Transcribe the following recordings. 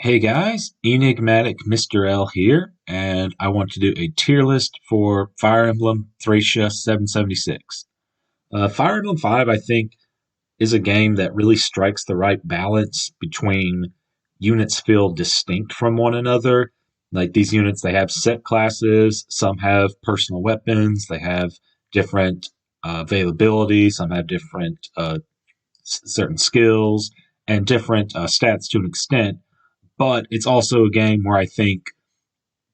Hey guys, Enigmatic Mr. L here, and I want to do a tier list for Fire Emblem Thracia 776. Fire Emblem 5, I think, is a game that really strikes the right balance between units feel distinct from one another. Like these units, they have set classes, some have personal weapons, they have different availability, some have different certain skills, and different stats to an extent, but it's also a game where I think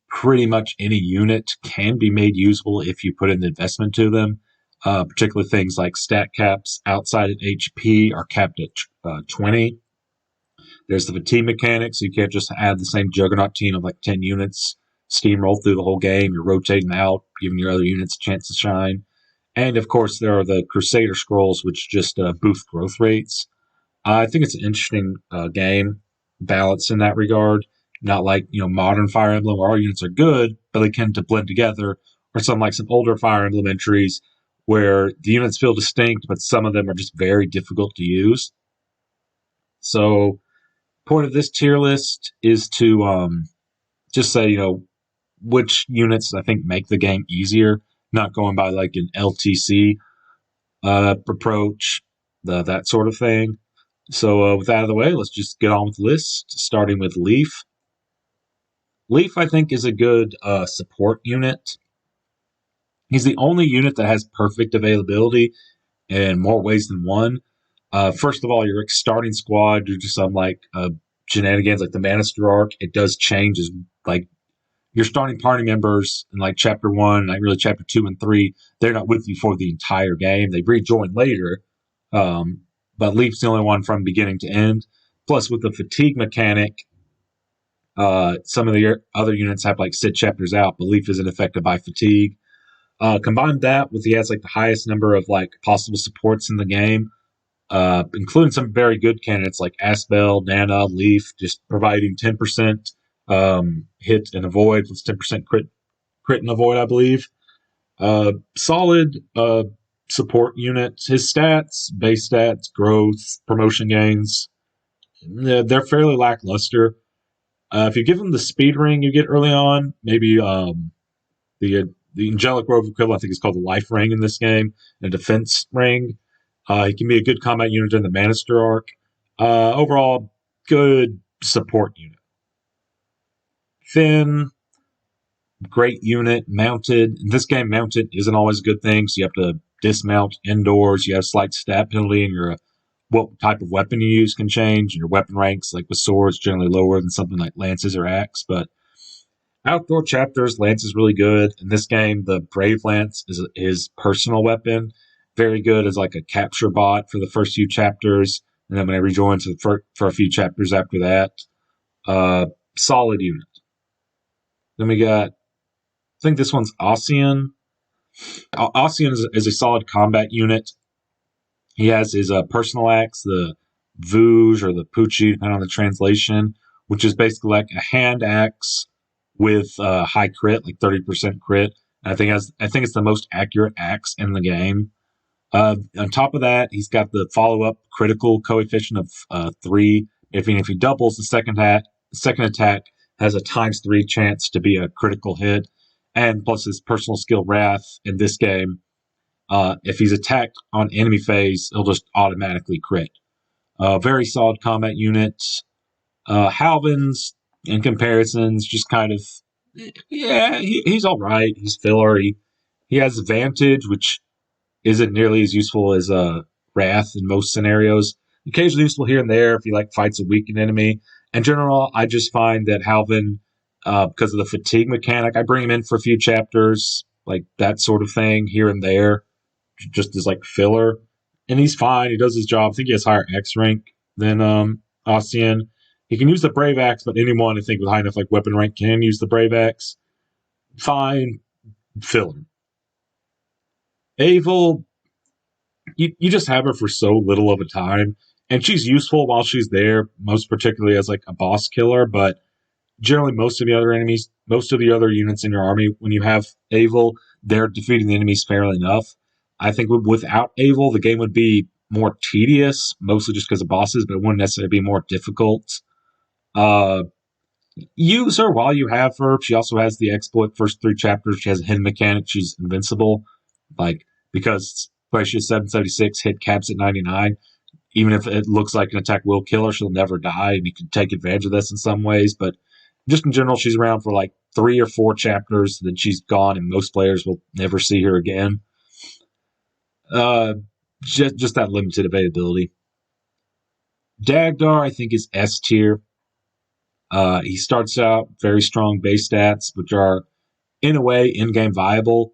pretty much any unit can be made usable if you put in the investment to them. Particularly things like stat caps outside of HP are capped at 20. There's the fatigue mechanic, so you can't just add the same Juggernaut team of like 10 units, steamroll through the whole game. You're rotating out, giving your other units a chance to shine. And of course, there are the Crusader Scrolls, which just boost growth rates. I think it's an interesting game balance in that regard. Not like modern Fire Emblem where all units are good, but they tend to blend together, or some older Fire Emblem entries where the units feel distinct, but some of them are just very difficult to use. So, point of this tier list is to just say which units I think make the game easier, not going by like an LTC approach, that sort of thing. So with that out of the way, let's just get on with the list, starting with Leif. Leif, I think, is a good support unit. He's the only unit that has perfect availability in more ways than one. First of all, your starting squad, due to some shenanigans like the Manister arc, it does change. As like your starting party members in like Chapter 1, like really Chapter 2 and 3, they're not with you for the entire game. They rejoin later. But Leif's the only one from beginning to end. Plus, with the fatigue mechanic, some of the other units have like sit chapters out, but Leif isn't affected by fatigue. Combine that with he has like the highest number of like possible supports in the game, including some very good candidates like Asbel, Nanna, Leif, just providing 10% hit and avoid with 10% crit and avoid, I believe. Solid support units. His stats, base stats, growth, promotion gains, they're fairly lackluster. If you give him the speed ring you get early on, maybe the Angelic Grove equivalent, I think is called the life ring in this game, and a defense ring. He can be a good combat unit in the Manister arc. Overall, good support unit. Thin, great unit, mounted. In this game, mounted isn't always a good thing, so you have to dismount indoors. You have slight stat penalty, and what type of weapon you use can change. And your weapon ranks, like with swords, generally lower than something like lances or axe. But outdoor chapters, lance is really good. In this game, the Brave Lance is his personal weapon. Very good as like a capture bot for the first few chapters, and then when I rejoin for a few chapters after that. Solid unit. Then we got, I think this one's Osian. Osian is a solid combat unit. He has his personal axe, the Vouge or the Pucci, depending on the translation, which is basically like a hand axe with high crit, like 30% crit. And I think it's the most accurate axe in the game. On top of that, he's got the follow-up critical coefficient of 3. If he doubles the second attack has a ×3 chance to be a critical hit. And plus his personal skill Wrath in this game, if he's attacked on enemy phase, he'll just automatically crit. Very solid combat unit. Halvan's, in comparisons, just kind of, he's all right. He's filler. He has Vantage, which isn't nearly as useful as Wrath in most scenarios. Occasionally useful here and there if he fights a weakened enemy. In general, I just find that Halvan, because of the fatigue mechanic, I bring him in for a few chapters, like that sort of thing, here and there, just as filler. And he's fine. He does his job. I think he has higher X rank than Osian. He can use the Brave Axe, but anyone I think with high enough weapon rank can use the Brave Axe. Fine, filler. Eyvel, you just have her for so little of a time, and she's useful while she's there, most particularly as a boss killer, but generally most of the other units in your army, when you have Eyvel, they're defeating the enemies fairly enough. I think without Eyvel, the game would be more tedious, mostly just because of bosses, but it wouldn't necessarily be more difficult. use her while you have her. She also has the exploit first 3 chapters. She has a hidden mechanic. She's invincible. Like, because Precious 776 hit caps at 99, even if it looks like an attack will kill her, she'll never die, and you can take advantage of this in some ways. But just in general, she's around for like 3 or 4 chapters, then she's gone, and most players will never see her again. Just that limited availability. Dagdar, I think, is S tier. He starts out very strong base stats, which are, in a way, in-game viable.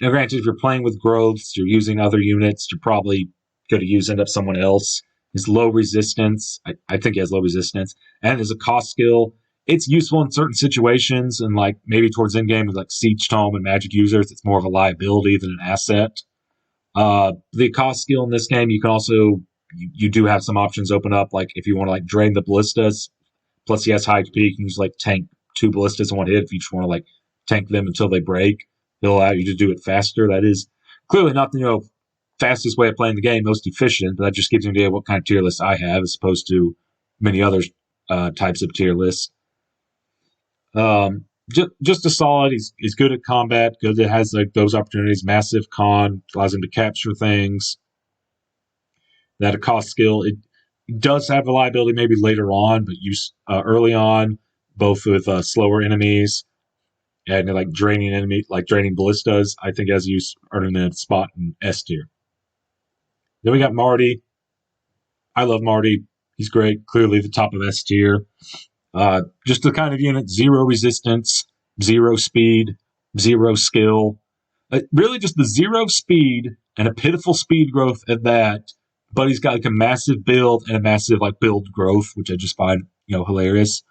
Now, granted, if you're playing with growths, you're using other units, you're probably going to end up someone else. His low resistance, I think he has low resistance, and as a cost skill, it's useful in certain situations, and like maybe towards endgame with like Siege Tome and Magic users, it's more of a liability than an asset. The cost skill in this game, you can also you do have some options open up, like if you want to like drain the ballistas. Plus, he has high HP. You can just like tank 2 ballistas in one hit if you just want to like tank them until they break. He'll allow you to do it faster. That is clearly not the fastest way of playing the game, most efficient, but that just gives you an idea of what kind of tier list I have as opposed to many other types of tier lists. Just a solid. He's good at combat. Good. It has like those opportunities. Massive con allows him to capture things. That a cost skill. It does have reliability maybe later on, but use early on, both with slower enemies and like draining ballistas. I think as use earning a spot in S tier. Then we got Marty. I love Marty. He's great. Clearly the top of S tier. Just the kind of unit: 0 resistance, 0 speed, 0 skill. Really, just the 0 speed and a pitiful speed growth at that. But he's got like a massive build and a massive like build growth, which I just find hilarious.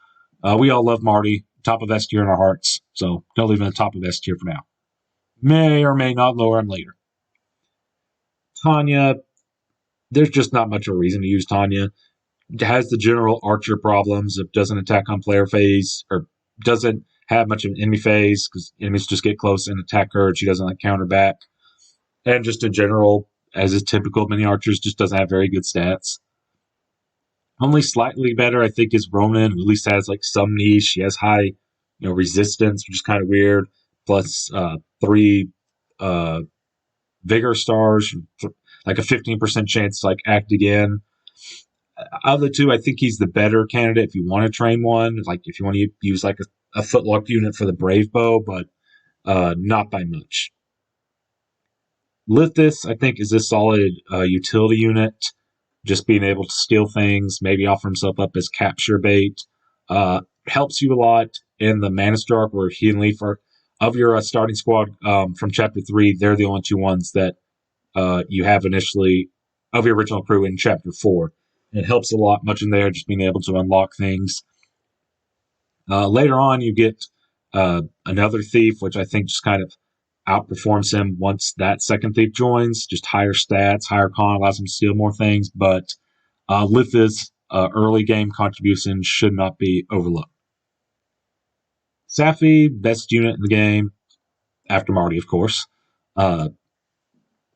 We all love Marty, top of S tier in our hearts, so don't leave him in the top of S tier for now. May or may not lower him later. Tanya, there's just not much of a reason to use Tanya. It has the general archer problems. It doesn't attack on player phase, or doesn't have much of an enemy phase because enemies just get close and attack her, and she doesn't like counter back. And just in general, as is typical of many archers, just doesn't have very good stats. Only slightly better, I think, is Ronan, who at least has like some niche. She has high, resistance, which is kind of weird. Plus 3 vigor stars, like a 15% chance to like act again. Of the two, I think he's the better candidate if you want to train one. Like if you want to use like a footlock unit for the brave bow, but not by much. Lifis, I think, is a solid utility unit. Just being able to steal things, maybe offer himself up as capture bait. Helps you a lot in the Mana Star where he and Leif are, of your starting squad from Chapter 3, they're the only 2 ones that you have initially of your original crew in Chapter 4. It helps a lot, much in there, just being able to unlock things. Later on, you get another thief, which I think just kind of outperforms him once that second thief joins. Just higher stats, higher con, allows him to steal more things. But Lifis' early game contribution should not be overlooked. Safy, best unit in the game, after Marty, of course.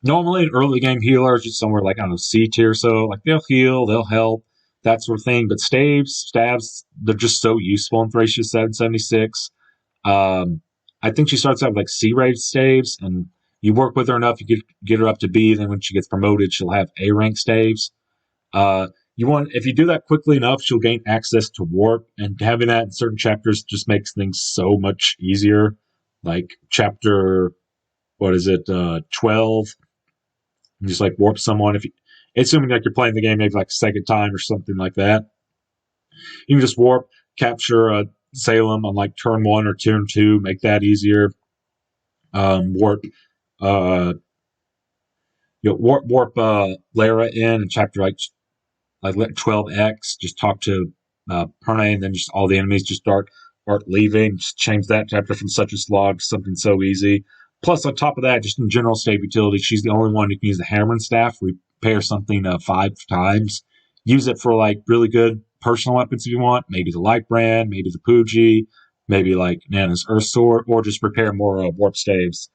Normally, an early game healer is just somewhere like, I don't know, C tier, so like they'll heal, they'll help, that sort of thing. But stabs, they're just so useful in Thracia 776. I think she starts out with like C-rated staves, and you work with her enough, you get her up to B, then when she gets promoted, she'll have A-rank staves. If you do that quickly enough, she'll gain access to warp, and having that in certain chapters just makes things so much easier. Like chapter, 12, and just like warp someone. Assuming like you're playing the game maybe like second time or something like that, you can just warp, capture Salem on like turn 1 or turn 2, make that easier. Warp Lara in chapter like 12X. Just talk to Perne, and then just all the enemies just start leaving. Just change that chapter from such a slog to something so easy. Plus, on top of that, just in general stave utility, she's the only one who can use the hammer and staff. Repair something 5 times. Use it for like really good personal weapons if you want. Maybe the Light Brand, maybe the Pooji, maybe like Nanna's Earth Sword, or just repair more warp staves.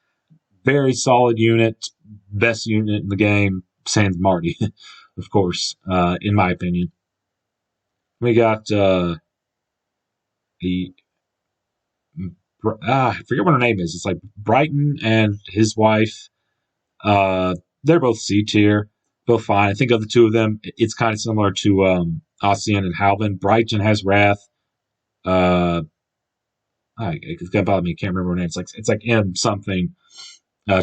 Very solid unit. Best unit in the game, sans Marty, of course, in my opinion. We got the I forget what her name is. It's like Brighton and his wife. They're both C tier, both fine. I think of the two of them, it's kind of similar to Osian and Halvan. Brighton has Wrath. It's gonna bother me. I can't remember her name. It's like M something.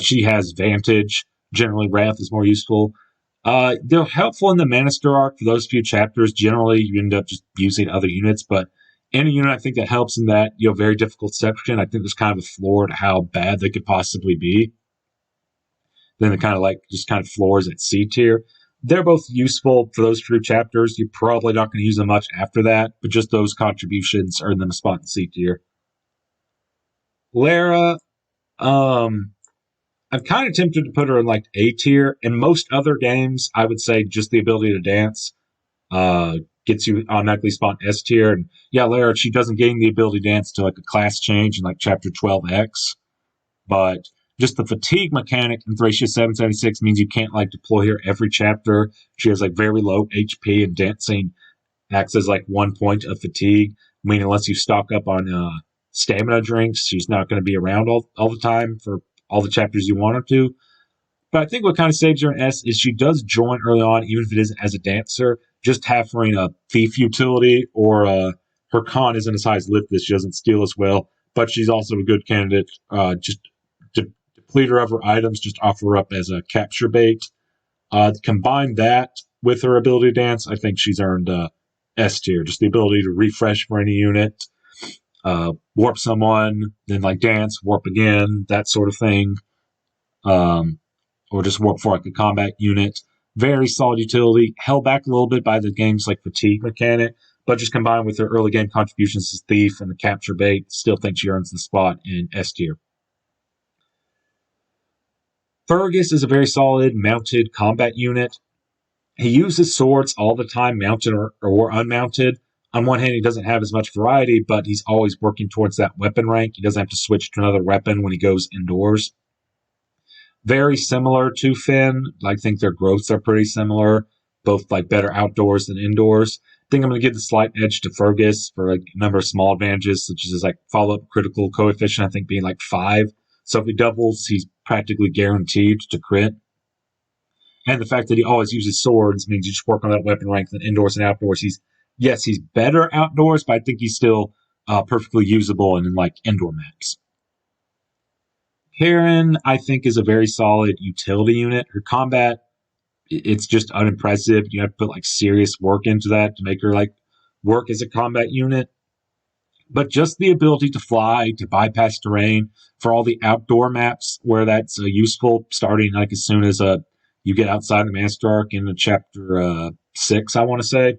She has Vantage. Generally, Wrath is more useful. They're helpful in the Manister arc for those few chapters. Generally, you end up just using other units, but any unit I think that helps in that very difficult section, I think there's kind of a floor to how bad they could possibly be. Then it kind of floors at C tier. They're both useful for those few chapters. You're probably not going to use them much after that, but just those contributions earn them a spot in C tier. Lara, I'm kind of tempted to put her in like A tier. In most other games, I would say just the ability to dance gets you automatically spawn S tier. And yeah, Lara, she doesn't gain the ability to dance to like a class change in like chapter 12X. But just the fatigue mechanic in Thracia 776 means you can't like deploy her every chapter. She has like very low HP, and dancing acts as like 1 point of fatigue. I mean, unless you stock up on stamina drinks, she's not going to be around all the time for all the chapters you want her to. But I think what kind of saves her in S is she does join early on, even if it isn't as a dancer. Just having a thief utility, or her con isn't as high as Lifis. She doesn't steal as well, but she's also a good candidate. Just to deplete her of her items, just offer her up as a capture bait. Combine that with her ability to dance, I think she's earned S tier. Just the ability to refresh for any unit, warp someone, then like dance, warp again, that sort of thing. Or just warp for like a combat unit. Very solid utility. Held back a little bit by the game's like fatigue mechanic, but just combined with her early game contributions as thief and the capture bait, still think she earns the spot in S tier. Fergus is a very solid mounted combat unit. He uses swords all the time, mounted or unmounted. On one hand, he doesn't have as much variety, but he's always working towards that weapon rank. He doesn't have to switch to another weapon when he goes indoors. Very similar to Finn. I think their growths are pretty similar, both like better outdoors than indoors. I think I'm going to give the slight edge to Fergus for like a number of small advantages, such as his like follow-up critical coefficient, I think being like 5. So if he doubles, he's practically guaranteed to crit. And the fact that he always uses swords means you just work on that weapon rank than indoors and outdoors. He's better outdoors, but I think he's still perfectly usable in like indoor maps. Karin, I think, is a very solid utility unit. Her combat, it's just unimpressive. You have to put like serious work into that to make her like work as a combat unit. But just the ability to fly, to bypass terrain for all the outdoor maps where that's useful, starting like as soon as you get outside the Master Arc in chapter 6, I want to say.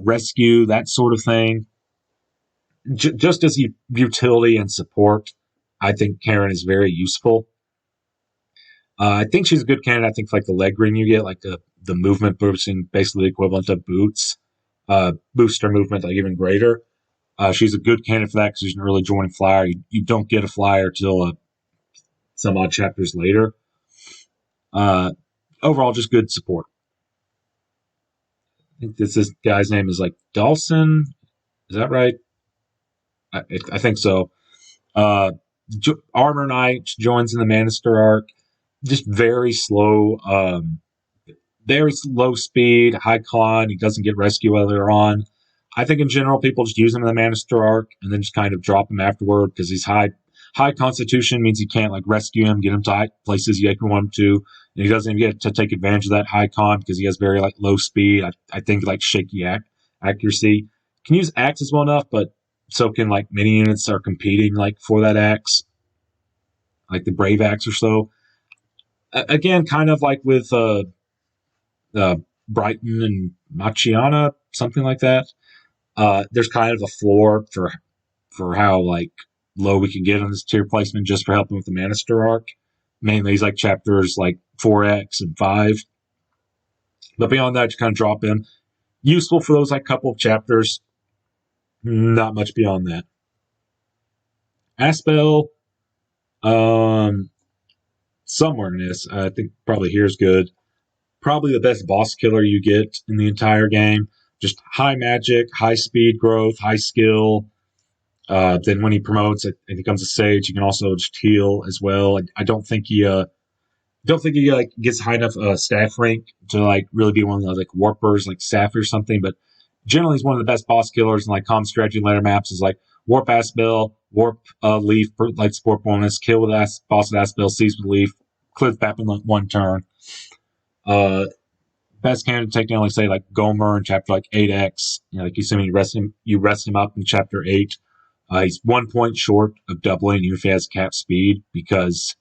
Rescue, that sort of thing. Just as utility and support, I think Karin is very useful. I think she's a good candidate. I think for like the leg ring you get, like the movement boosting, basically the equivalent of boots, boost her movement like even greater. She's a good candidate for that because she's an early joining flyer. You don't get a flyer till some odd chapters later. Overall, just good support. I think this guy's name is like Dalsin. Is that right? I think so. Armor Knight joins in the Manister arc. Just very slow, very low speed, high con. He doesn't get rescue earlier on. I think in general, people just use him in the Manister arc and then just kind of drop him afterward because he's high constitution means you can't like rescue him, get him to places you want him to, and he doesn't even get to take advantage of that high con because he has very like low speed. I think like shaky accuracy. Can use axes well enough, but so can like many units are competing like for that axe, like the Brave Axe or so. Again, kind of like with Brighton and Machiana, something like that. There's kind of a floor for how like low we can get on this tier placement just for helping with the Manister arc. Mainly these like chapters like 4X and 5. But beyond that, you kind of drop in. Useful for those like couple of chapters. Not much beyond that. Asbel, somewhere in this, I think probably here's good. Probably the best boss killer you get in the entire game. Just high magic, high speed growth, high skill, Then when he promotes and he becomes a sage, he can also just heal as well. I don't think he like gets high enough staff rank to like really be one of those like warpers like Safy or something. But generally, he's one of the best boss killers in like common strategy later maps. Is like warp Asbel, warp Leif for like support bonus, kill with boss with Asbel, seize with Leif, clear the map in like one turn. Best candidate technically only say like Gomer in chapter like 8x. Like assuming you rest him up in chapter 8. He's 1 point short of doubling even if he has cap speed because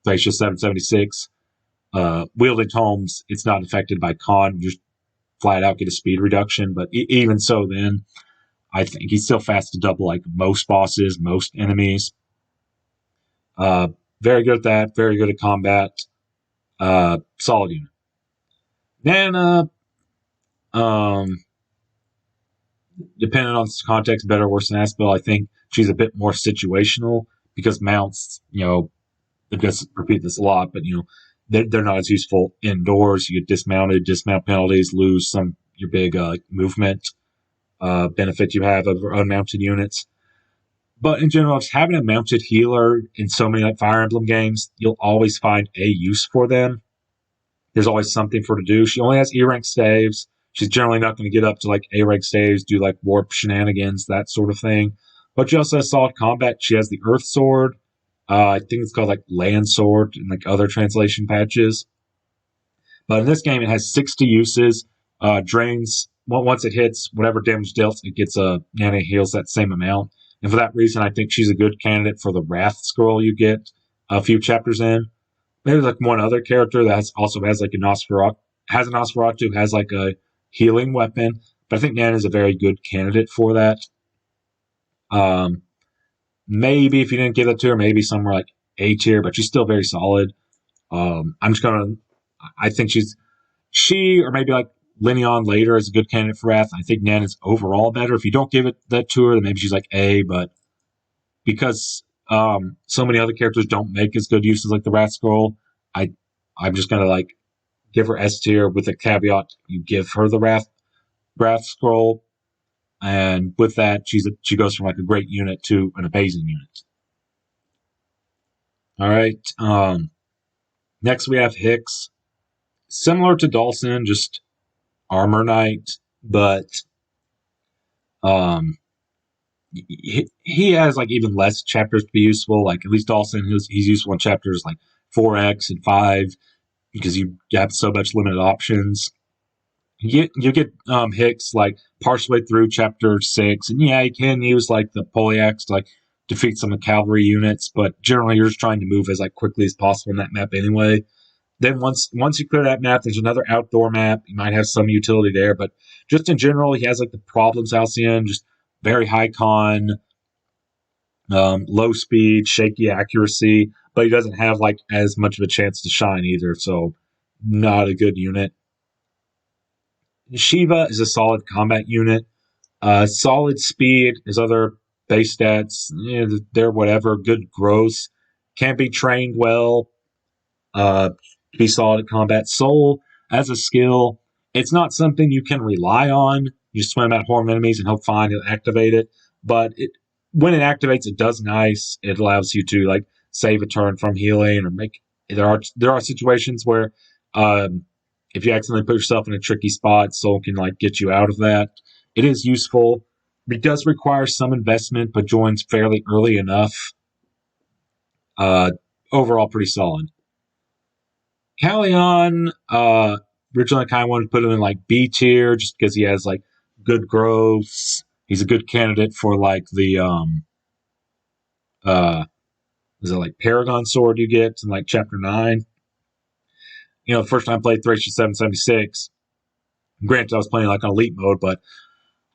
Glacier 776. Wielding tomes, it's not affected by con. You just flat out get a speed reduction. But even so, then I think he's still fast to double like most bosses, most enemies. Very good at that. Very good at combat. Solid unit. Nanna, depending on context, better or worse than Asbel. I think she's a bit more situational because mounts, I guess repeat this a lot, but they're not as useful indoors. You get dismounted, dismount penalties, lose some your big movement benefit you have over unmounted units. But in general, just having a mounted healer in so many like Fire Emblem games, you'll always find a use for them. There's always something for her to do. She only has E-rank staves. She's generally not going to get up to like A-rank staves, do like warp shenanigans, that sort of thing. But she also has solid combat. She has the Earth Sword. I think it's called like Land Sword and like other translation patches. But in this game, it has 60 uses. Drains, once it hits whatever damage dealt, it gets Nanna heals that same amount. And for that reason, I think she's a good candidate for the Wrath Scroll you get a few chapters in. Maybe like one other character that also has like a Nosferatu, has like a healing weapon. But I think Nanna is a very good candidate for that. Maybe if you didn't give it to her, maybe somewhere like A tier, but she's still very solid. I think she or maybe like Linoan later is a good candidate for Wrath. I think Nanna's overall better. If you don't give that to her, then maybe she's like A, but because so many other characters don't make as good uses like the Wrath Scroll, I'm just gonna like give her S tier with the caveat you give her the Wrath Scroll. And with that, she goes from like a great unit to an amazing unit. All right. Next we have Hicks. Similar to Dalsin, just armor knight, but he has like even less chapters to be useful. Like at least Dalsin, he's useful in chapters like 4x and 5 because you have so much limited options. You get Hicks like partially through chapter 6, and yeah, you can use like the polyaxe to like defeat some of the cavalry units, but generally you're just trying to move as like quickly as possible in that map anyway. Then once you clear that map, there's another outdoor map. You might have some utility there, but just in general, he has like the problems Osian, just very high con, low speed, shaky accuracy, but he doesn't have like as much of a chance to shine either, so not a good unit. Shiva is a solid combat unit. Solid speed, his other base stats, they're whatever. Good growth. Can be trained well. Be solid at combat. Soul, as a skill, it's not something you can rely on. You swim at horde enemies and hope find and activate it. But when it activates, it does nice. It allows you to like save a turn from healing or make. There are situations where if you accidentally put yourself in a tricky spot, Soul can like get you out of that. It is useful. It does require some investment, but joins fairly early enough. Overall, pretty solid. Carrion, originally I kind of wanted to put him in like B tier just because he has like good growths. He's a good candidate for like the is it like Paragon Sword you get in like chapter 9? The first time I played Thracia 776, granted I was playing like on elite mode, but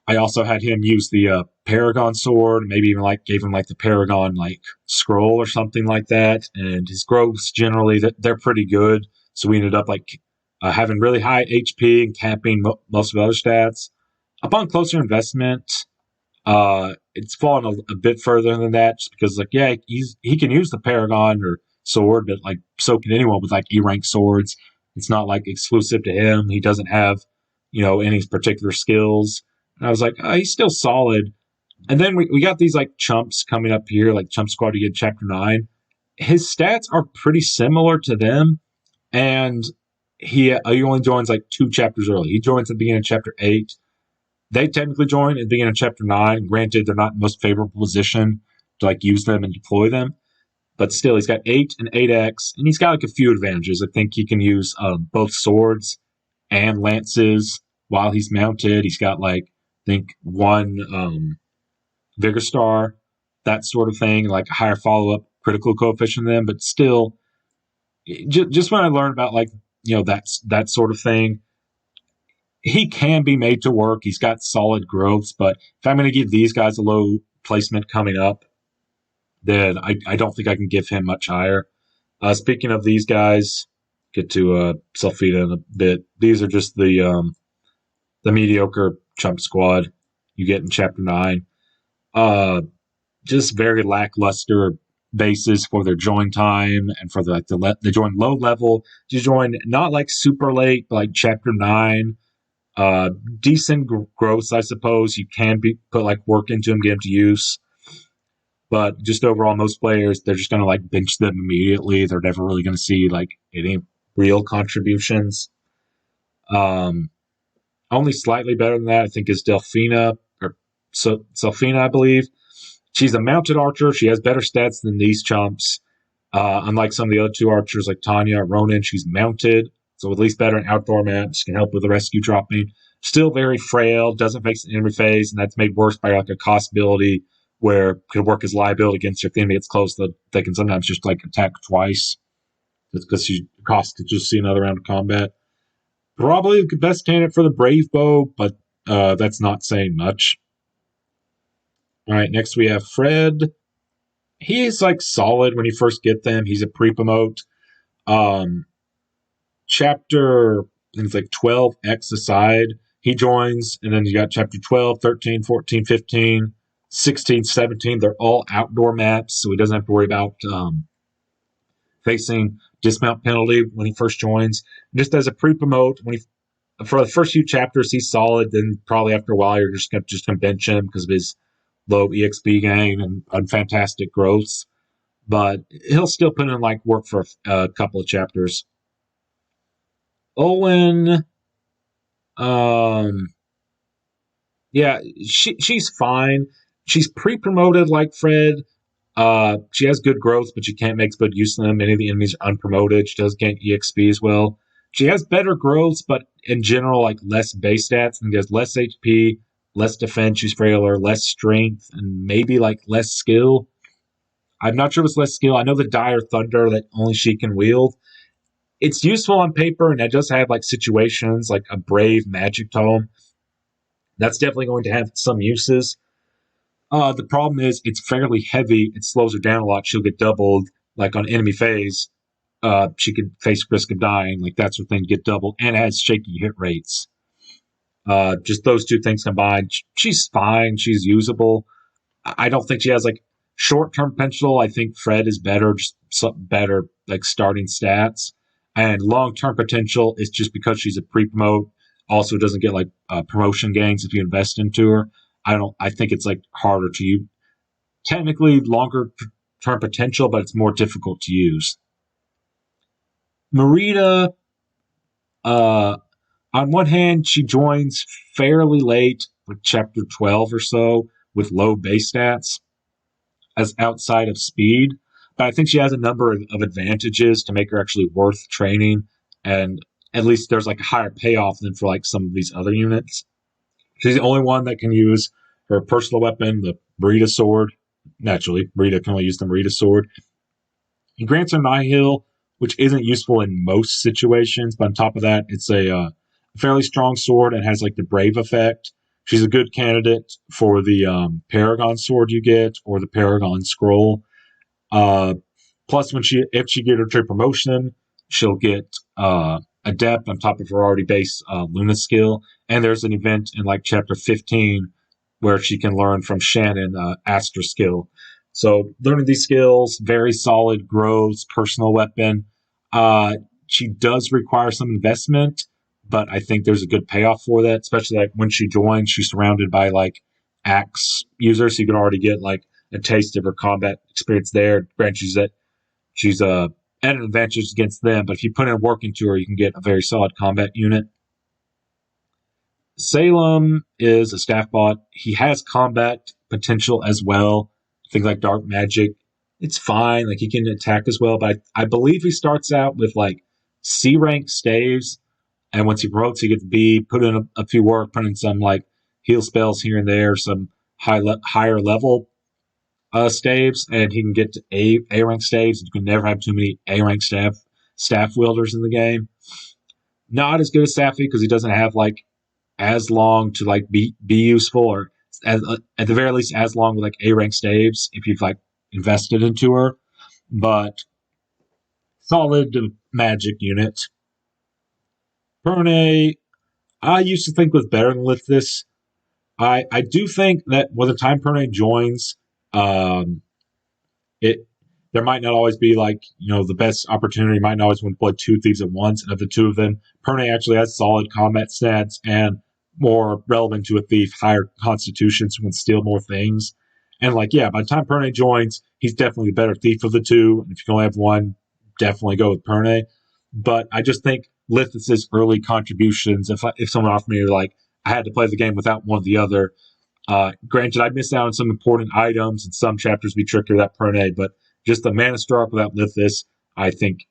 I also had him use the Paragon Sword, maybe even like gave him like the Paragon like scroll or something like that. And his growths generally they're pretty good. So we ended up like having really high HP and capping most of the other stats. Upon closer investment, it's fallen a bit further than that, just because like he can use the Paragon or sword, but like so can anyone with like E-rank swords. It's not like exclusive to him. He doesn't have any particular skills. And I was like, he's still solid, And then we got these like chumps coming up here, like Chump Squad you get chapter 9. His stats are pretty similar to them, and he only joins like 2 chapters early. He joins at the beginning of chapter 8. They technically join at the beginning of chapter 9. Granted, they're not in the most favorable position to like use them and deploy them. But still, he's got 8 and 8x, and he's got like a few advantages. I think he can use both swords and lances while he's mounted. He's got like, I think, 1 Vigor Star, that sort of thing, like a higher follow-up critical coefficient than them. But still, just when I learned about like, that sort of thing, he can be made to work. He's got solid growths, but if I'm going to give these guys a low placement coming up, then I don't think I can give him much higher. Speaking of these guys, get to Selphina in a bit. These are just the mediocre chump squad you get in chapter 9. Just very lackluster basis for their join time and for they join low level. You join not like super late, but like chapter 9. Decent growth, I suppose. You can put like work into them, get them to use. But just overall, most players, they're just going to like bench them immediately. They're never really going to see like any real contributions. Only slightly better than that, I think, is Selphina, I believe. She's a mounted archer. She has better stats than these chumps. Unlike some of the other 2 archers like Tanya or Ronan, she's mounted, so at least better in outdoor maps, can help with the rescue dropping. Still very frail, doesn't face an enemy phase, and that's made worse by like a cost ability where it could work as liability against you if the enemy gets close. They can sometimes just like attack twice because she costs to just see another round of combat. Probably the best candidate for the Brave Bow, but that's not saying much. All right, next we have Fred. He's like solid when you first get them. He's a pre-promote. Chapter, I think it's like 12x aside, he joins, and then you got chapter 12, 13, 14, 15, 16, 17. They're all outdoor maps, so he doesn't have to worry about facing dismount penalty when he first joins. Just as a pre-promote, for the first few chapters, he's solid. Then probably after a while, you're just gonna bench him because of his low EXP gain and fantastic growths. But he'll still put in like work for a couple of chapters. Olwen, yeah, she's fine. She's pre-promoted like Fred. She has good growth, but she can't make good use of them. Many of the enemies are unpromoted. She does gain EXP as well. She has better growths, but in general, like less base stats, and has less HP, less defense. She's frailer, less strength, and maybe like less skill. I'm not sure if it's less skill. I know the Dire Thunder that only she can wield. It's useful on paper, and it does have like situations like a Brave Magic Tome. That's definitely going to have some uses. The problem is it's fairly heavy. It slows her down a lot. She'll get doubled, like on enemy phase. She could face risk of dying, like that sort of thing, get doubled, and it has shaky hit rates. Just those 2 things combined, she's fine. She's usable. I don't think she has like short-term potential. I think Fred is better, just better like starting stats. And long-term potential is just because she's a pre-promote. Also doesn't get like promotion gains if you invest into her. I think it's like harder to use. Technically longer term potential, but it's more difficult to use. Mareeta, on one hand, she joins fairly late, with chapter 12 or so, with low base stats as outside of speed. But I think she has a number of advantages to make her actually worth training, and at least there's like a higher payoff than for like some of these other units. She's the only one that can use her personal weapon, the Mareeta sword. Naturally, Mareeta can only use the Mareeta sword. He grants her Nihil, which isn't useful in most situations, but on top of that, it's a fairly strong sword and has like the Brave effect. She's a good candidate for the Paragon sword you get or the Paragon scroll. Plus, if she get her to promotion, she'll get Adept on top of her already base Luna skill. And there's an event in like chapter 15 where she can learn from Shannon Astra skill. So learning these skills, very solid growth, personal weapon. She does require some investment, but I think there's a good payoff for that, especially like when she joins, she's surrounded by like axe user, so you can already get like a taste of her combat experience there. Grant you that she's at an advantage against them, but if you put in work into her, you can get a very solid combat unit. Salem is a staff bot. He has combat potential as well. Things like dark magic. It's fine. Like, he can attack as well, but I believe he starts out with like C rank staves, and once he promotes, he gets B, put in a few work, put in some like heal spells here and there, some higher level staves, and he can get to A rank staves. You can never have too many A rank staff wielders in the game. Not as good as Safy because he doesn't have like as long to like be useful, or at the very least as long with like A rank staves if you've like invested into her. But solid magic unit. Perne, I used to think was better than Lifis. I do think that by the time Perne joins, there might not always be like, the best opportunity. Might not always want to play two thieves at once, and of the two of them, Perne actually has solid combat stats and, more relevant to a thief, higher constitutions, who can steal more things. And by the time Perne joins, he's definitely the better thief of the two. And if you can only have one, definitely go with Perne. But I just think Lifis' early contributions, if someone offered me, like, I had to play the game without one or the other, granted, I'd miss out on some important items, and some chapters be trickier than Perne, but just the Mana Star without Lifis, I think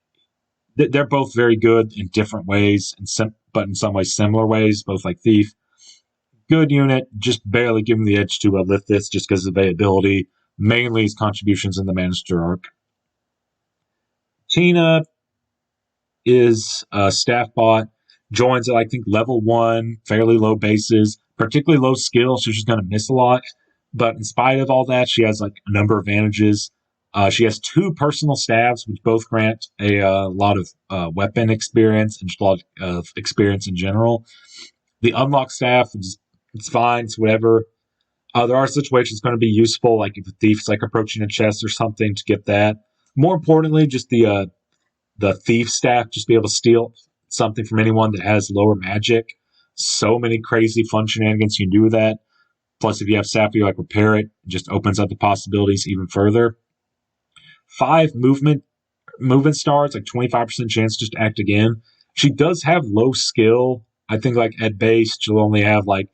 they're both very good in different ways, but in some ways similar ways, both like Thief. Good unit, just barely giving the edge to Lifis just because of availability, mainly his contributions in the Mana Star arc. Tina is a staff bot, joins at, I think, level 1, fairly low bases, particularly low skill, so she's going to miss a lot. But in spite of all that, she has like a number of advantages. She has 2 personal staves, which both grant a lot of weapon experience and just a lot of experience in general. The unlock staff, it's fine, it's whatever. There are situations it's going to be useful, like if a thief's like approaching a chest or something, to get that. More importantly, just the thief staff, just be able to steal something from anyone that has lower magic. So many crazy fun shenanigans you can do with that. Plus, if you have Safy, like, repair it just opens up the possibilities even further. 5 movement stars, like 25% chance just to act again. She does have low skill. I think like at base, she'll only have like,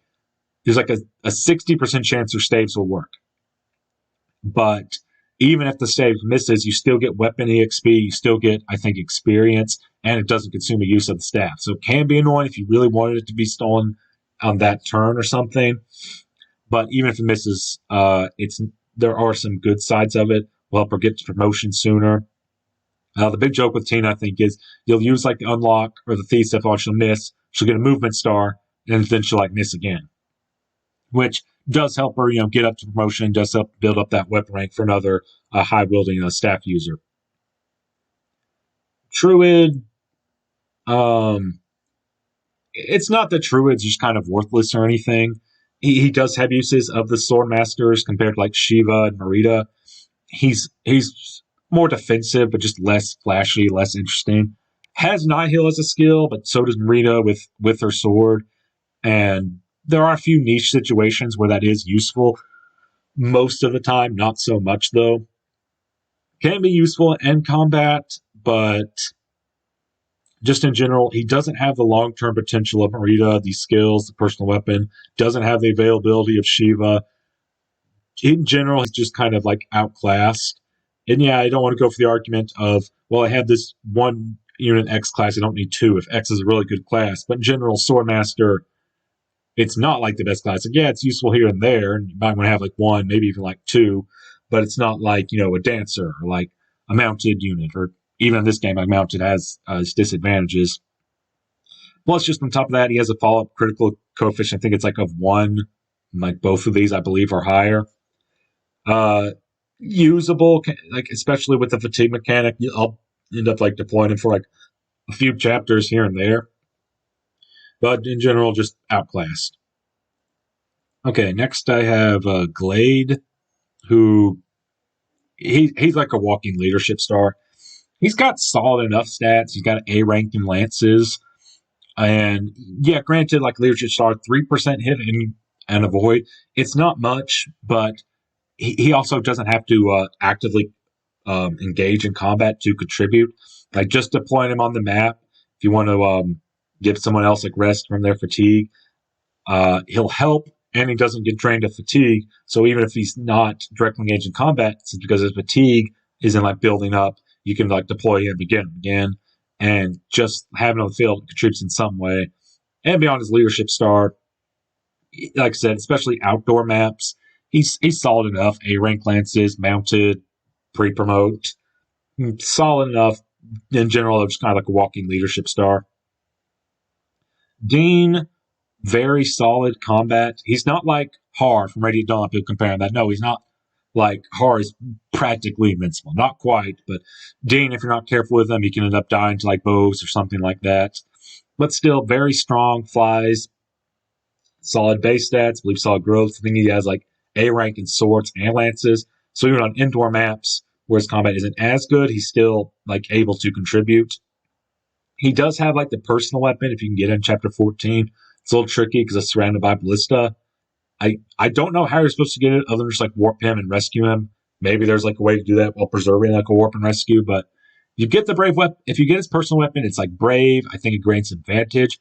there's like a 60% chance her staves will work. But even if the stave misses, you still get weapon EXP, you still get, I think, experience, and it doesn't consume a use of the staff. So it can be annoying if you really wanted it to be stolen on that turn or something. But even if it misses, there are some good sides of it. Will help her get to promotion sooner. The big joke with Tina, I think, is you'll use like the unlock or the thief stuff, she'll miss. She'll get a movement star, and then she'll like miss again, which does help her, get up to promotion, does help build up that weapon rank for another high wielding staff user. Troude, it's not that Troude's just kind of worthless or anything. He does have uses of the sword masters compared to like Shiva and Mareeta. He's more defensive, but just less flashy, less interesting. Has Nihil as a skill, but so does Mareeta with her sword. And there are a few niche situations where that is useful. Most of the time, not so much, though. Can be useful in combat, but just in general, he doesn't have the long-term potential of Mareeta, the skills, the personal weapon, doesn't have the availability of Shiva. In general, he's just kind of like outclassed. And yeah, I don't want to go for the argument of, well, I have this one unit X class, I don't need 2 if X is a really good class. But in general, Swordmaster, it's not like the best class. Like, yeah, it's useful here and there, and you might want to have like 1, maybe even like 2, but it's not like, a dancer or like a mounted unit, or even in this game, like mounted has its disadvantages. Plus, just on top of that, he has a follow-up critical coefficient. I think it's like of 1. Like both of these, I believe, are higher. Usable, like especially with the fatigue mechanic, I'll end up like deploying it for like a few chapters here and there. But in general, just outclassed. Okay, next I have Glade, who he's like a walking leadership star. He's got solid enough stats. He's got A ranked in lances. And yeah, granted, like leadership star, 3% hit and avoid. It's not much, but he also doesn't have to actively engage in combat to contribute. Like just deploying him on the map, if you want to give someone else like rest from their fatigue, he'll help, and he doesn't get drained of fatigue. So even if he's not directly engaged in combat, it's because his fatigue isn't like building up, you can like deploy him again, and just having him on the field contributes in some way. And beyond his leadership star, like I said, especially outdoor maps, he's solid enough. A rank lances, mounted, pre-promote, solid enough. In general, just kind of like a walking leadership star. Deen, very solid combat. He's not like Har from Radiant Dawn. People compare him that. No, he's not like Har is practically invincible. Not quite, but Deen, if you're not careful with him, you can end up dying to like bows or something like that. But still, very strong, flies, solid base stats, I believe solid growth. I think he has like A rank in swords and lances. So even on indoor maps where his combat isn't as good, he's still like able to contribute. He does have like the personal weapon if you can get it in chapter 14. It's a little tricky because it's surrounded by ballista. I don't know how you're supposed to get it other than just like warp him and rescue him. Maybe there's like a way to do that while preserving like a warp and rescue, but you get the brave weapon. If you get his personal weapon, it's like brave. I think it grants advantage.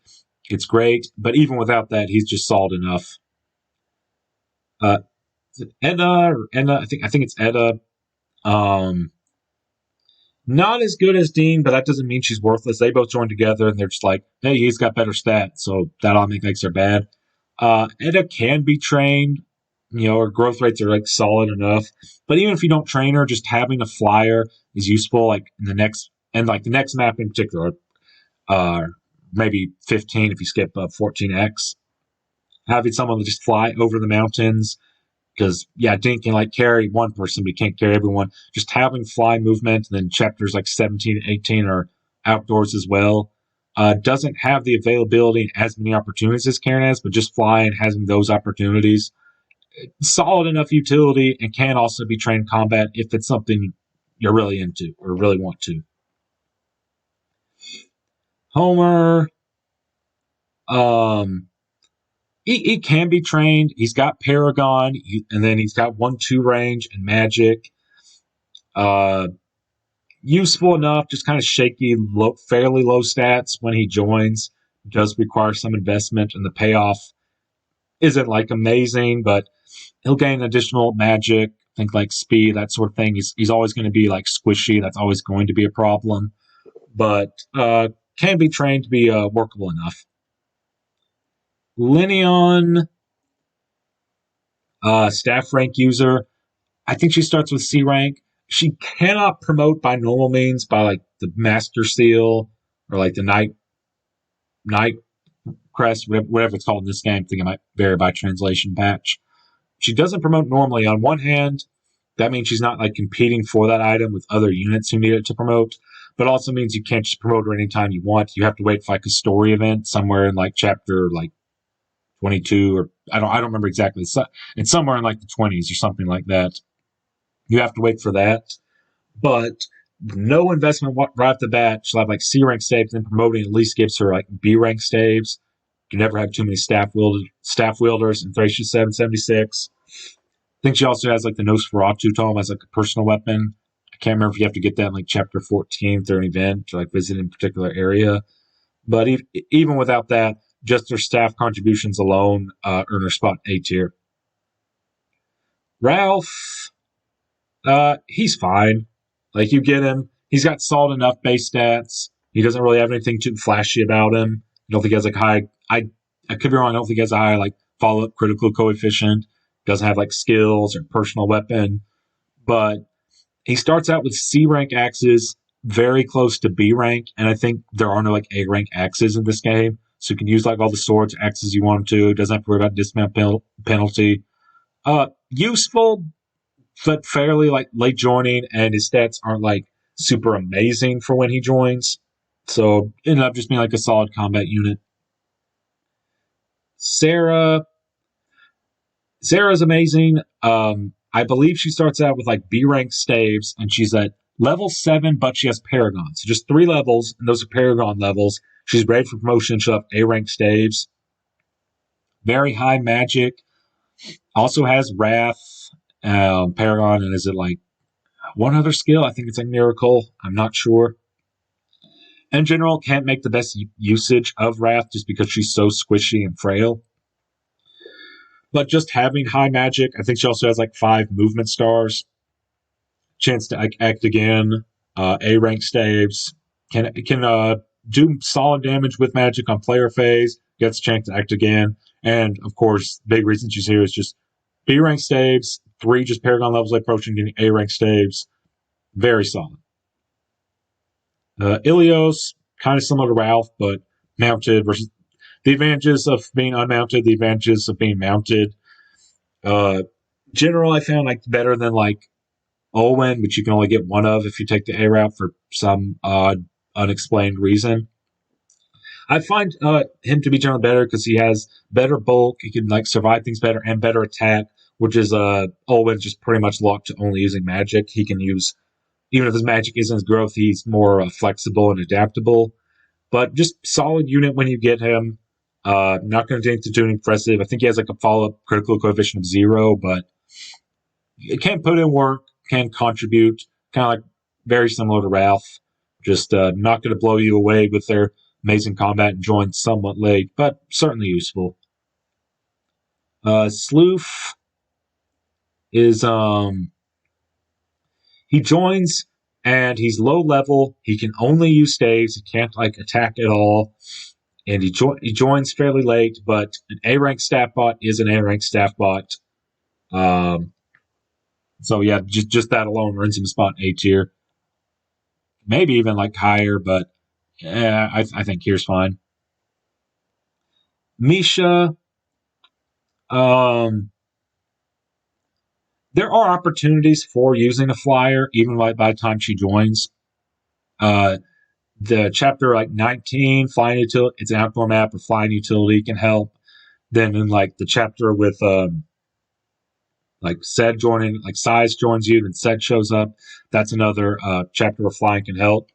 It's great, but even without that, he's just solid enough. Is it Edda or Enna? I think it's Edda. Not as good as Deen, but that doesn't mean she's worthless. They both join together, and they're just like, hey, he's got better stats, so that automatically makes her bad. Edda can be trained. Her growth rates are like solid enough. But even if you don't train her, just having a flyer is useful. Like in the next map in particular, maybe 15 if you skip 14x. Having someone to just fly over the mountains, because Deen can like carry one person, but he can't carry everyone. Just having fly movement, and then chapters like 17 and 18 are outdoors as well. Doesn't have the availability and as many opportunities as Karin has, but just flying having those opportunities. Solid enough utility, and can also be trained combat if it's something you're really into or really want to. Homer, he can be trained. He's got Paragon, and then he's got 1-2 range and magic. Useful enough, just kind of shaky, fairly low stats when he joins. Does require some investment, and the payoff isn't like amazing, but he'll gain additional magic, think like speed, that sort of thing. He's always going to be like squishy. That's always going to be a problem, but can be trained to be workable enough. Linoan, staff rank user. I think she starts with C rank. She cannot promote by normal means, by like the Master Seal or like the Night Crest, whatever it's called in this game. I think it might vary by translation patch. She doesn't promote normally. On one hand, that means she's not like competing for that item with other units who need it to promote, but also means you can't just promote her anytime you want. You have to wait for like a story event somewhere in like chapter like 22, or I don't remember exactly. It's somewhere in like the 20s or something like that. You have to wait for that, but no investment right off the bat. She'll have like C rank staves, then promoting at least gives her like B rank staves. You never have too many staff wielders in Thracia 776. I think she also has like the Nosferatu tome as like a personal weapon. I can't remember if you have to get that in like chapter 14 through an event or like visit in a particular area. But even without that, just her staff contributions alone earn her spot A tier. Ralf, he's fine. Like you get him, he's got solid enough base stats. He doesn't really have anything too flashy about him. I don't think he has like high. I could be wrong. I don't think he has a high like follow-up critical coefficient. Doesn't have like skills or personal weapon, but he starts out with C rank axes, very close to B rank, and I think there are no like A rank axes in this game, so you can use like all the swords axes you want him to. Doesn't have to worry about dismount penalty. Useful, but fairly like late joining, and his stats aren't like super amazing for when he joins. So ended up just being like a solid combat unit. Sarah's amazing. I believe she starts out with like B rank staves, and she's at level 7, but she has Paragon. So just 3 levels, and those are Paragon levels. She's ready for promotion. She'll have A rank staves. Very high magic. Also has Wrath, Paragon, and is it like one other skill? I think it's like Miracle. I'm not sure. In general, can't make the best usage of Wrath just because she's so squishy and frail. But just having high magic, I think she also has like 5 movement stars. Chance to act again. A rank staves. Can do solid damage with magic on player phase. Gets a chance to act again. And of course, big reason she's here is just B rank staves. 3 just Paragon levels approaching, getting A rank staves. Very solid. Ilios, kind of similar to Ralf, but mounted versus the advantages of being unmounted, the advantages of being mounted. General, I found like better than like Olwen, which you can only get one of if you take the A route for some odd, unexplained reason. I find him to be generally better because he has better bulk, he can like survive things better, and better attack, which is Olwen just pretty much locked to only using magic. He can use, even if his magic isn't his growth, he's more flexible and adaptable. But just solid unit when you get him. Not going to do anything impressive. I think he has like a follow-up critical coefficient of 0, but it can put in work, can contribute, kind of like very similar to Ralf. Just not going to blow you away with their amazing combat and join somewhat late, but certainly useful. Sleuth is he joins and he's low level. He can only use staves. He can't like attack at all. And he joins fairly late, but an A rank staff bot is an A rank staff bot. So yeah, just that alone earns him a spot in A tier. Maybe even like higher, but yeah, I think here's fine. Misha, there are opportunities for using a flyer, even by the time she joins. The chapter like 19, flying utility, it's an outdoor map, a flying utility can help. Then in like the chapter with like Sed joining, like Size joins you, then Sed shows up. That's another chapter where flying can help.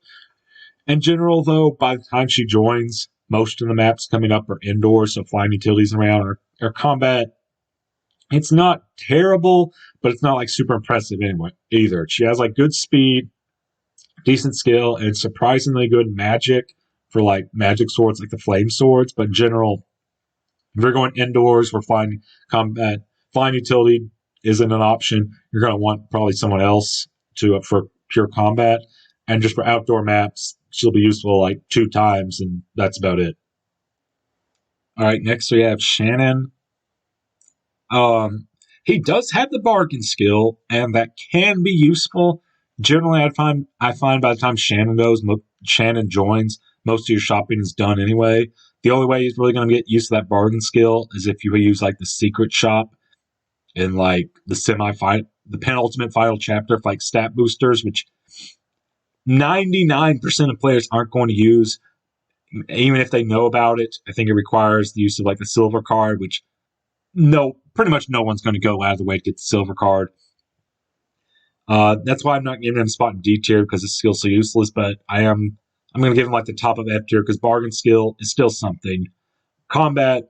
In general, though, by the time she joins, most of the maps coming up are indoors, so flying utilities around or combat. It's not terrible, but it's not like super impressive anyway either. She has like good speed, decent skill, and surprisingly good magic for like magic swords like the flame swords. But in general, if you're going indoors where flying combat, flying utility isn't an option, you're going to want probably someone else to for pure combat. And just for outdoor maps, she'll be useful like 2 times, and that's about it. All right, next we have Shannon. He does have the bargain skill, and that can be useful. Generally, I find by the time Shannon joins, most of your shopping is done anyway. The only way he's really going to get used to that bargain skill is if you use like the secret shop in like the penultimate final chapter for like stat boosters, which 99% of players aren't going to use, even if they know about it. I think it requires the use of like the silver card, which pretty much no one's going to go out of the way to get the silver card. That's why I'm not giving him a spot in D tier because his skill's so useless, but I'm going to give him like the top of F tier because bargain skill is still something. Combat,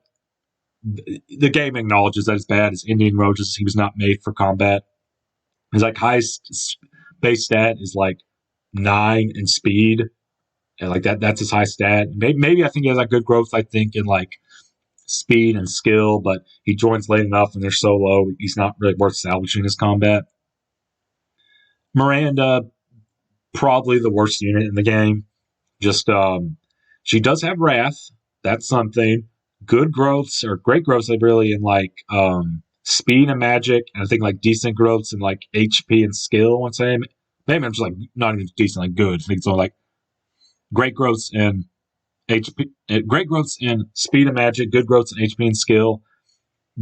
the game acknowledges that it's bad. His Indian Roaches, he was not made for combat. His like highest base stat is like 9 in speed, and like that's his high stat. Maybe I think he has like good growth. I think in like speed and skill, but he joins late enough and they're so low, he's not really worth salvaging his combat. Miranda, probably the worst unit in the game. Just she does have Wrath. That's something. Good growths or great growths, really, in like speed and magic, and I think like decent growths in like HP and skill. Once maybe I'm just like not even decent, like good. I think it's all like great growths in HP, great growths in speed and magic, good growths in HP and skill.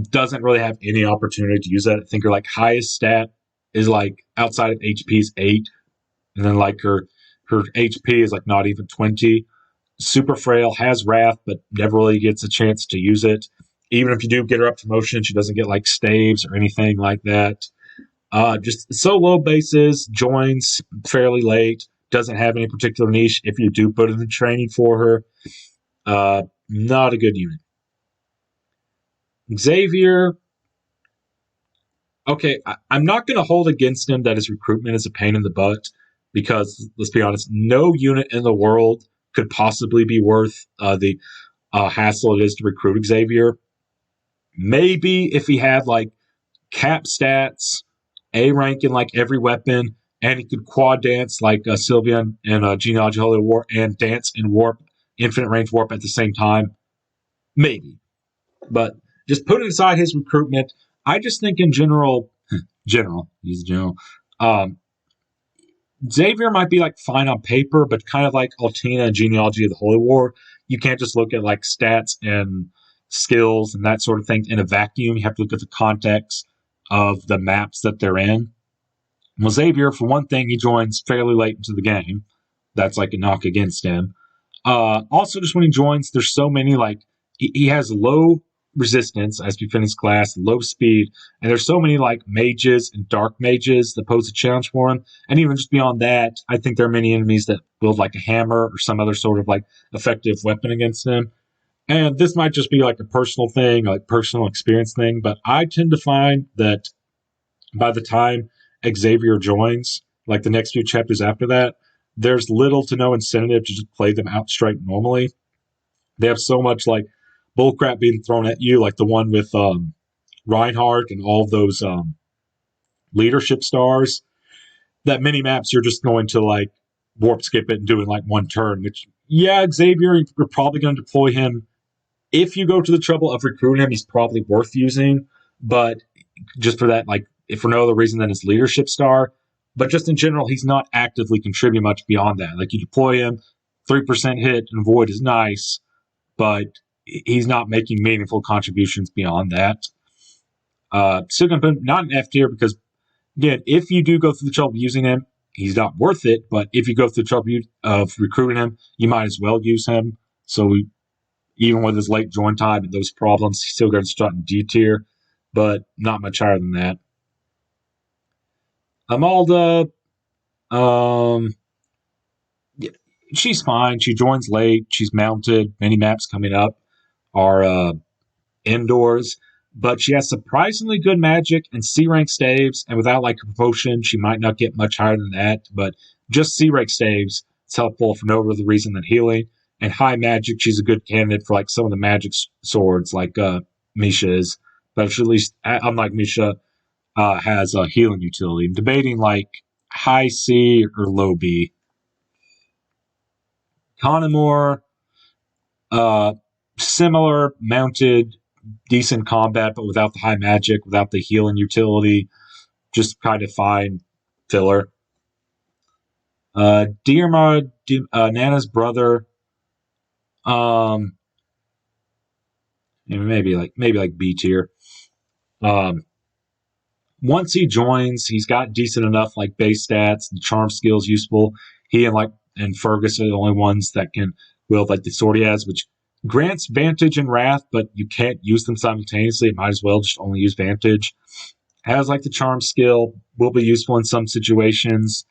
Doesn't really have any opportunity to use that. I think her like highest stat is like outside of HP is 8, and then like her HP is like not even 20. Super frail, has Wrath, but never really gets a chance to use it. Even if you do get her up to motion, she doesn't get like staves or anything like that. Just so low bases, joins fairly late, doesn't have any particular niche if you do put in the training for her. Not a good unit. Xavier, Okay, I'm not going to hold against him that his recruitment is a pain in the butt because, let's be honest, no unit in the world could possibly be worth the hassle it is to recruit Xavier. Maybe if he had like cap stats, A rank in like every weapon, and he could quad dance like Sylvia and Genealogy Holy War and dance in warp, infinite range warp at the same time. Maybe. But just putting aside his recruitment, I just think in general, he's general. Um, Xavier might be like fine on paper, but kind of like Altina and Genealogy of the Holy War, you can't just look at like stats and skills and that sort of thing in a vacuum. You have to look at the context of the maps that they're in. Well, Xavier, for one thing, he joins fairly late into the game. That's like a knock against him. Also, just when he joins, there's so many like he has low resistance as befitting his class, low speed, and there's so many like mages and dark mages that pose a challenge for him. And even just beyond that, I think there are many enemies that build like a hammer or some other sort of like effective weapon against him. And this might just be like a personal thing, like personal experience thing, but I tend to find that by the time Xavier joins, like the next few chapters after that, there's little to no incentive to just play them out straight normally. They have so much like bullcrap being thrown at you, like the one with Reinhardt and all of those leadership stars. That mini maps you're just going to like warp skip it and do in like one turn. Which, yeah, Xavier, you're probably going to deploy him if you go to the trouble of recruiting him. He's probably worth using, but just for that, like if for no other reason than his leadership star. But just in general, he's not actively contributing much beyond that. Like you deploy him, 3% hit and void is nice, but he's not making meaningful contributions beyond that. Still going to put him not an F tier because, again, if you do go through the trouble of using him, he's not worth it. But if you go through the trouble of recruiting him, you might as well use him. So even with his late join time and those problems, he's still going to start in D tier, but not much higher than that. Amalda, yeah, she's fine. She joins late. She's mounted. Many maps coming up are indoors, but she has surprisingly good magic and C rank staves. And without like a promotion, she might not get much higher than that. But just C rank staves, it's helpful for no other reason than healing. And high magic, she's a good candidate for like some of the magic swords, like Misha is. But she at least, unlike Misha, has a healing utility. I'm debating like high C or low B. Connemore, similar mounted, decent combat, but without the high magic, without the healing utility, just kind of fine filler. Dearma, Nanna's brother, maybe like B tier. Once he joins, he's got decent enough like base stats and charm skills useful. He and Fergus are the only ones that can wield like the sword he has, which grants Vantage and Wrath, but you can't use them simultaneously. It might as well just only use Vantage. Has like the charm skill, will be useful in some situations.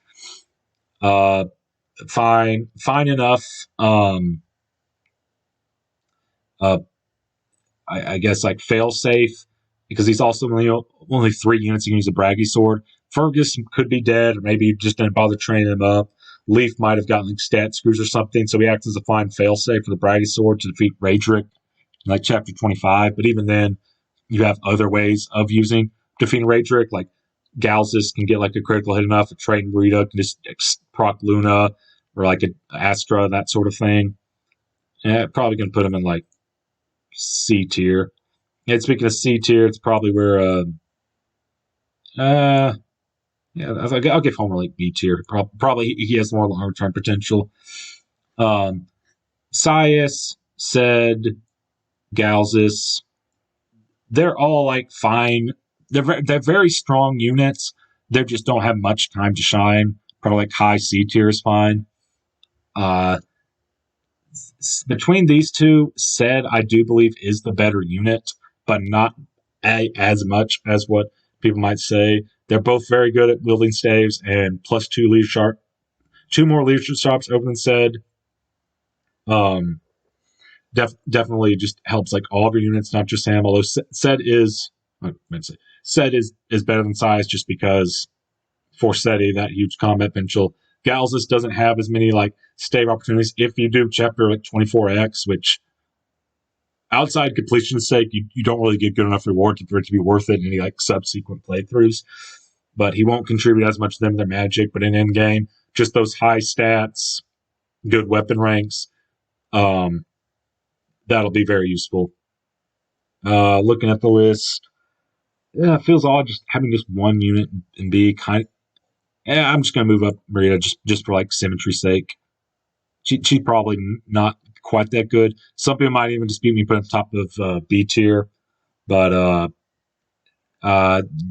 Fine enough. I guess like fail safe because he's also only 3 units. You can use a braggy sword. Fergus could be dead, or maybe you just didn't bother training him up. Leif might have gotten like stat screws or something, so he acts as a fine failsafe for the braggy sword to defeat Raedric in like chapter 25. But even then, you have other ways of defeating Raedric, like Galzus can get like a critical hit enough, a Trade Mareeta can just proc Luna, or like an Astra, that sort of thing. Yeah, probably going to put him in like C tier. And speaking of C tier, it's probably where yeah, I'll give Homer like B tier. Probably he has more long term potential. Sias, said Galzus, they're all like fine. They're very strong units. They just don't have much time to shine. Probably like high C tier is fine. Between these two, said I do believe is the better unit, but not as much as what people might say. They're both very good at wielding staves and plus 2 leadership, 2 more leadership shops open and said. Definitely just helps like all of your units, not just Sam. Although said is, Set is better than size just because for SETI, that huge combat potential. Galzus doesn't have as many like stave opportunities. If you do chapter like 24x, which outside completion's sake, you don't really get good enough reward for it to be worth it in any like subsequent playthroughs. But he won't contribute as much to them their magic. But in endgame, just those high stats, good weapon ranks, that'll be very useful. Looking at the list, yeah, it feels odd just having just one unit and be kind of. Yeah, I'm just gonna move up Mareeta just for like symmetry's sake. She's probably not quite that good. Some people might even dispute me putting at the top of B tier, but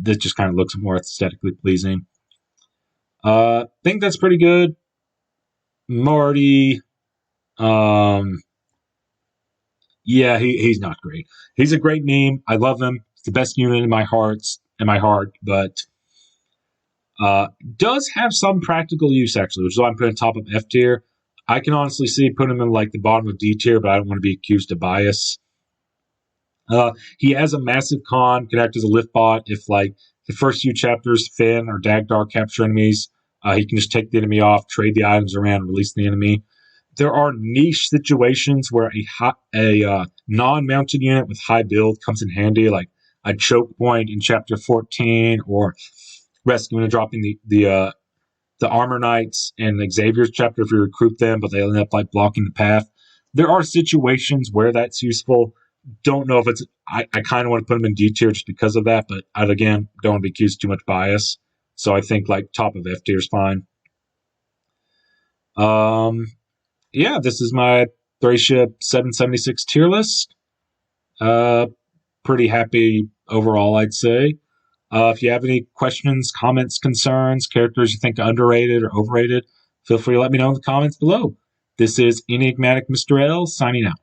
this just kind of looks more aesthetically pleasing. Think that's pretty good. Marty, yeah, he's not great. He's a great meme. I love him. It's the best unit in my heart, but does have some practical use actually, which is why I'm putting top of F tier. I can honestly see putting him in like the bottom of D tier, but I don't want to be accused of bias. He has a massive con, can act as a lift bot if like the first few chapters Finn or Dagdar capture enemies. He can just take the enemy off, trade the items around, release the enemy. There are niche situations where a non-mounted unit with high build comes in handy, like a choke point in chapter 14, or rescuing and dropping the armor knights in Xavier's chapter if you recruit them, but they end up like blocking the path. There are situations where that's useful. Don't know if it's. I kind of want to put them in D tier just because of that, but I again don't want to be accused of too much bias. So I think like top of F tier is fine. Yeah, this is my Thracia 776 tier list. Pretty happy overall, I'd say. If you have any questions, comments, concerns, characters you think are underrated or overrated, feel free to let me know in the comments below. This is Enigmatic Mr. L signing out.